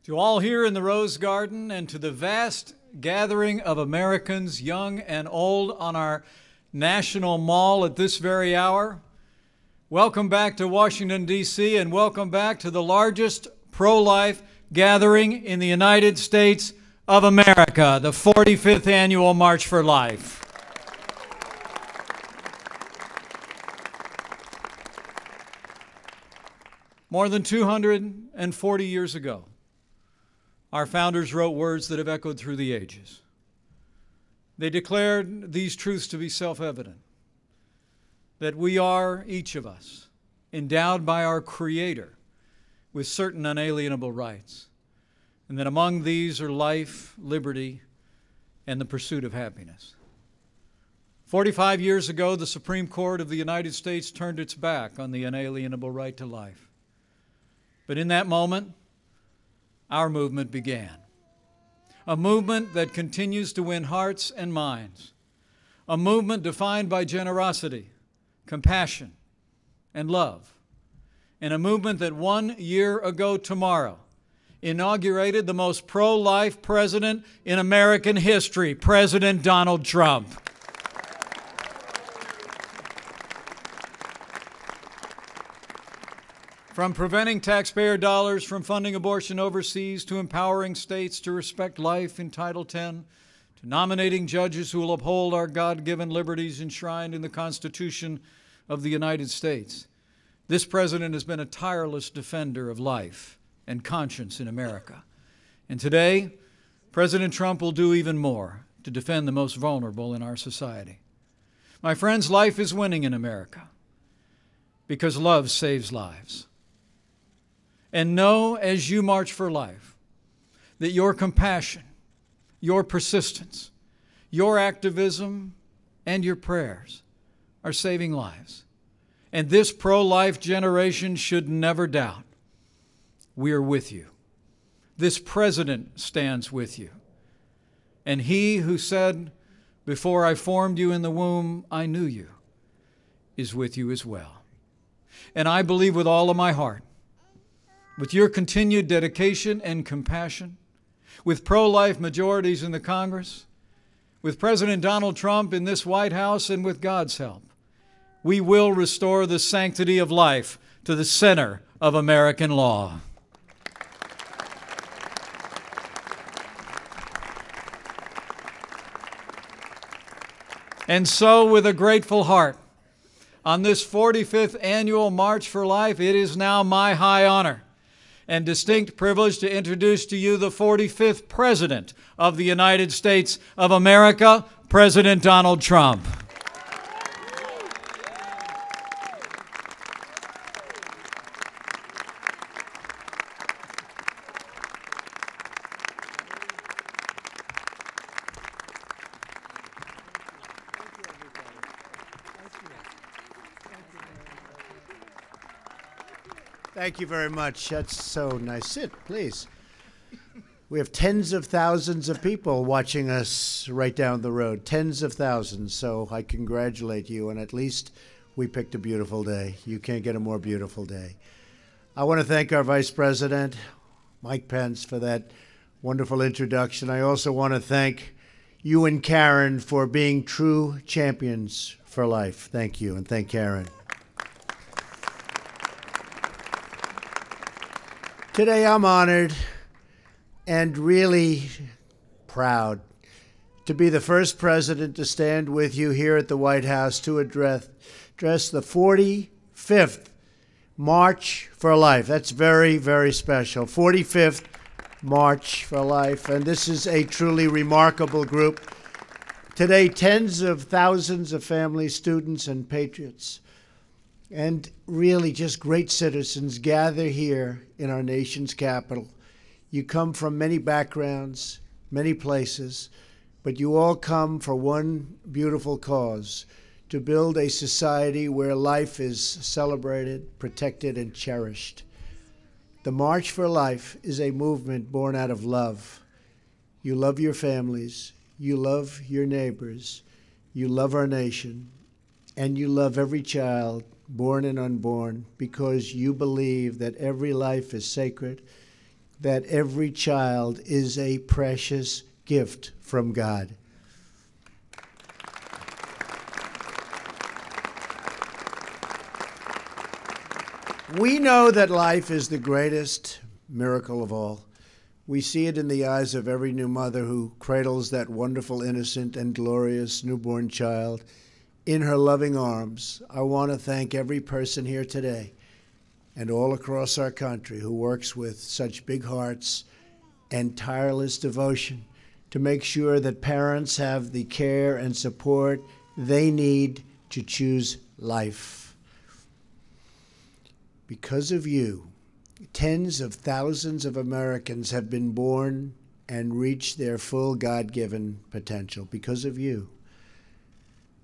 To all here in the Rose Garden and to the vast gathering of Americans, young and old, on our National Mall at this very hour, welcome back to Washington, D.C., and welcome back to the largest pro-life gathering in the United States of America, the 45th Annual March for Life. More than 240 years ago, our founders wrote words that have echoed through the ages. They declared these truths to be self-evident, that we are, each of us, endowed by our Creator with certain unalienable rights, and that among these are life, liberty, and the pursuit of happiness. 45 years ago, the Supreme Court of the United States turned its back on the unalienable right to life. But in that moment, our movement began. A movement that continues to win hearts and minds. A movement defined by generosity, compassion, and love. And a movement that 1 year ago tomorrow inaugurated the most pro-life president in American history, President Donald Trump. From preventing taxpayer dollars from funding abortion overseas, to empowering states to respect life in Title X, to nominating judges who will uphold our God-given liberties enshrined in the Constitution of the United States, this president has been a tireless defender of life and conscience in America. And today, President Trump will do even more to defend the most vulnerable in our society. My friends, life is winning in America because love saves lives. And know, as you march for life, that your compassion, your persistence, your activism, and your prayers are saving lives. And this pro-life generation should never doubt we are with you. This president stands with you. And he who said, "Before I formed you in the womb, I knew you," is with you as well. And I believe with all of my heart, with your continued dedication and compassion, with pro-life majorities in the Congress, with President Donald Trump in this White House, and with God's help, we will restore the sanctity of life to the center of American law. And so, with a grateful heart, on this 45th Annual March for Life, it is now my high honor and distinct privilege to introduce to you the 45th President of the United States of America, President Donald Trump. Thank you very much. That's so nice. Sit, please. We have tens of thousands of people watching us right down the road. Tens of thousands. So I congratulate you, and at least we picked a beautiful day. You can't get a more beautiful day. I want to thank our Vice President, Mike Pence, for that wonderful introduction. I also want to thank you and Karen for being true champions for life. Thank you, and thank Karen. Today I'm honored and really proud to be the first president to stand with you here at the White House to address the 45th March for Life. That's very, very special. 45th March for Life, and this is a truly remarkable group. Today, tens of thousands of families, students, and patriots, and really just great citizens gather here in our nation's capital. You come from many backgrounds, many places, but you all come for one beautiful cause: to build a society where life is celebrated, protected, and cherished. The March for Life is a movement born out of love. You love your families, you love your neighbors, you love our nation, and you love every child, born and unborn, because you believe that every life is sacred, that every child is a precious gift from God. We know that life is the greatest miracle of all. We see it in the eyes of every new mother who cradles that wonderful, innocent, and glorious newborn child in her loving arms. I want to thank every person here today and all across our country who works with such big hearts and tireless devotion to make sure that parents have the care and support they need to choose life. Because of you, tens of thousands of Americans have been born and reached their full God-given potential. Because of you.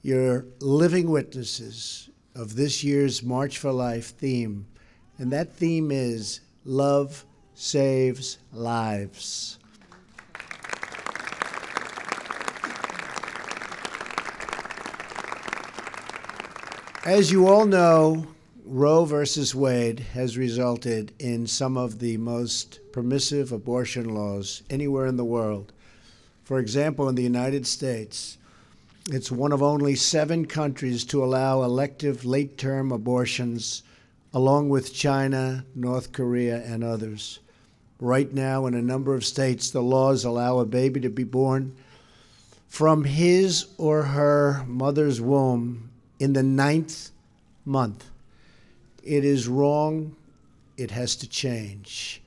You're living witnesses of this year's March for Life theme, and that theme is Love Saves Lives. As you all know, Roe versus Wade has resulted in some of the most permissive abortion laws anywhere in the world. For example, in the United States, it's one of only 7 countries to allow elective late-term abortions, along with China, North Korea, and others. Right now, in a number of states, the laws allow a baby to be born from his or her mother's womb in the 9th month. It is wrong. It has to change.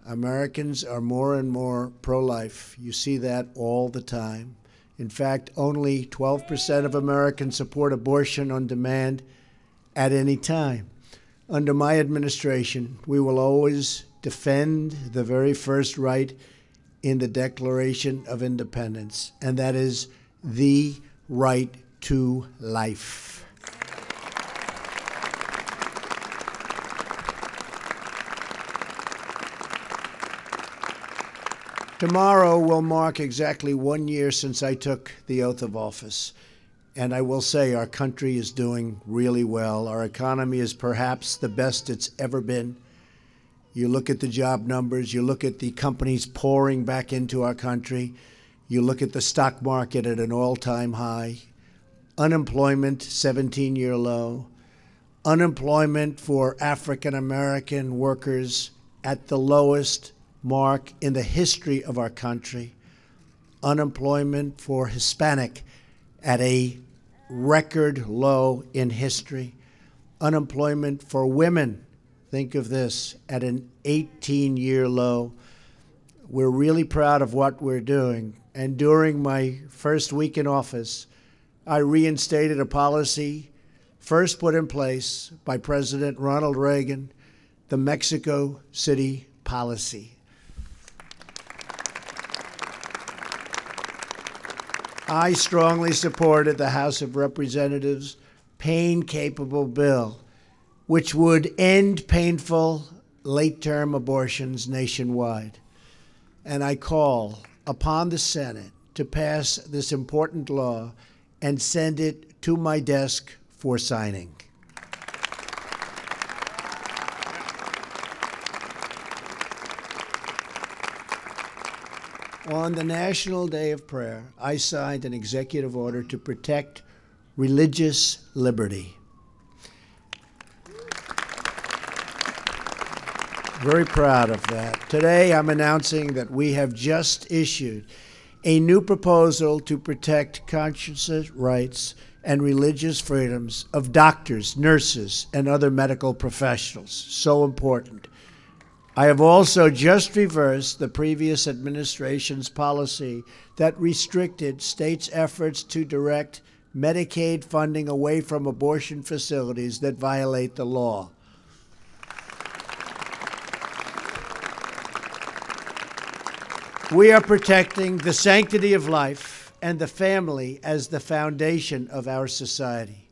Americans are more and more pro-life. You see that all the time. In fact, only 12% of Americans support abortion on demand at any time. Under my administration, we will always defend the very first right in the Declaration of Independence, and that is the right to life. Tomorrow will mark exactly 1 year since I took the oath of office. And I will say our country is doing really well. Our economy is perhaps the best it's ever been. You look at the job numbers, you look at the companies pouring back into our country, you look at the stock market at an all-time high, unemployment, 17-year low, unemployment for African-American workers at the lowest mark in the history of our country, unemployment for Hispanic at a record low in history, unemployment for women, think of this, at an 18-year low. We're really proud of what we're doing. And during my first week in office, I reinstated a policy first put in place by President Ronald Reagan, the Mexico City policy. I strongly supported the House of Representatives' pain-capable bill, which would end painful late-term abortions nationwide. And I call upon the Senate to pass this important law and send it to my desk for signing. On the National Day of Prayer, I signed an executive order to protect religious liberty. Very proud of that. Today, I'm announcing that we have just issued a new proposal to protect conscience rights and religious freedoms of doctors, nurses, and other medical professionals. So important. I have also just reversed the previous administration's policy that restricted states' efforts to direct Medicaid funding away from abortion facilities that violate the law. We are protecting the sanctity of life and the family as the foundation of our society.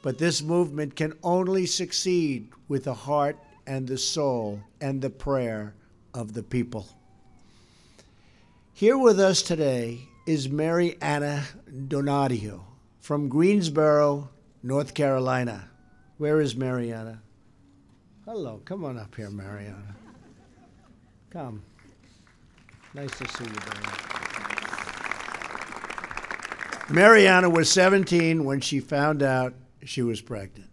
But this movement can only succeed with the heart and the soul and the prayer of the people. Here with us today is Mary Anna Donadio from Greensboro, North Carolina. Where is Mary Anna? Hello, come on up here, Mary Anna. Come. Nice to see you, Diane. Mariana was 17 when she found out she was pregnant.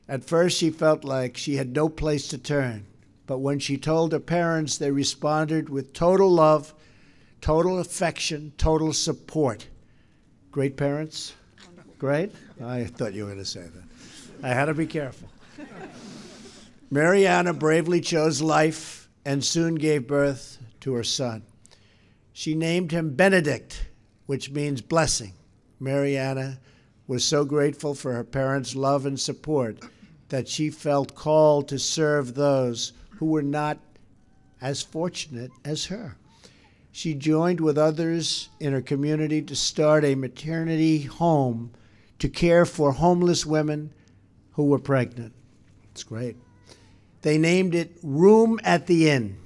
At first, she felt like she had no place to turn. But when she told her parents, they responded with total love, total affection, total support. Great parents? Great? I thought you were going to say that. I had to be careful. Mariana bravely chose life and soon gave birth to her son. She named him Benedict, which means blessing. Mariana was so grateful for her parents' love and support that she felt called to serve those who were not as fortunate as her. She joined with others in her community to start a maternity home to care for homeless women who were pregnant. It's great. They named it Room at the Inn.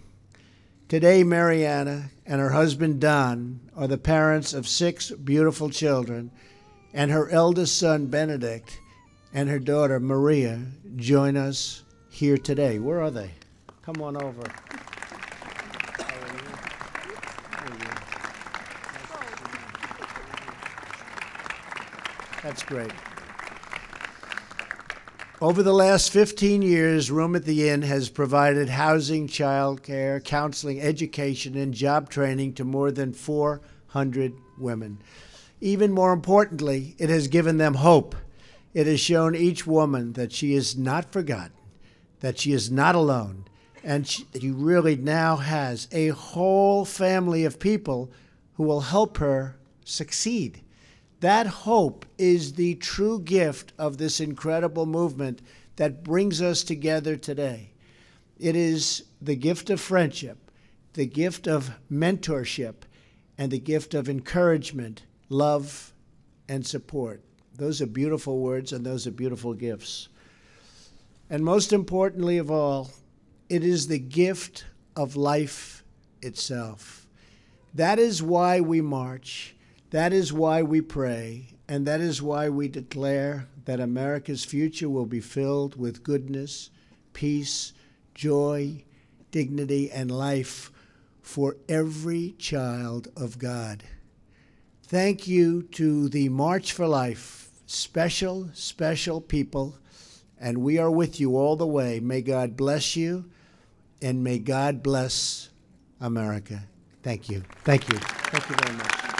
Today, Mariana and her husband, Don, are the parents of 6 beautiful children, and her eldest son, Benedict, and her daughter, Maria, join us here today. Where are they? Come on over. That's great. Over the last 15 years, Room at the Inn has provided housing, childcare, counseling, education, and job training to more than 400 women. Even more importantly, it has given them hope. It has shown each woman that she is not forgotten, that she is not alone, and she really now has a whole family of people who will help her succeed. That hope is the true gift of this incredible movement that brings us together today. It is the gift of friendship, the gift of mentorship, and the gift of encouragement, love, and support. Those are beautiful words, and those are beautiful gifts. And most importantly of all, it is the gift of life itself. That is why we march. That is why we pray, and that is why we declare that America's future will be filled with goodness, peace, joy, dignity, and life for every child of God. Thank you to the March for Life, special, special people, and we are with you all the way. May God bless you, and may God bless America. Thank you. Thank you. Thank you very much.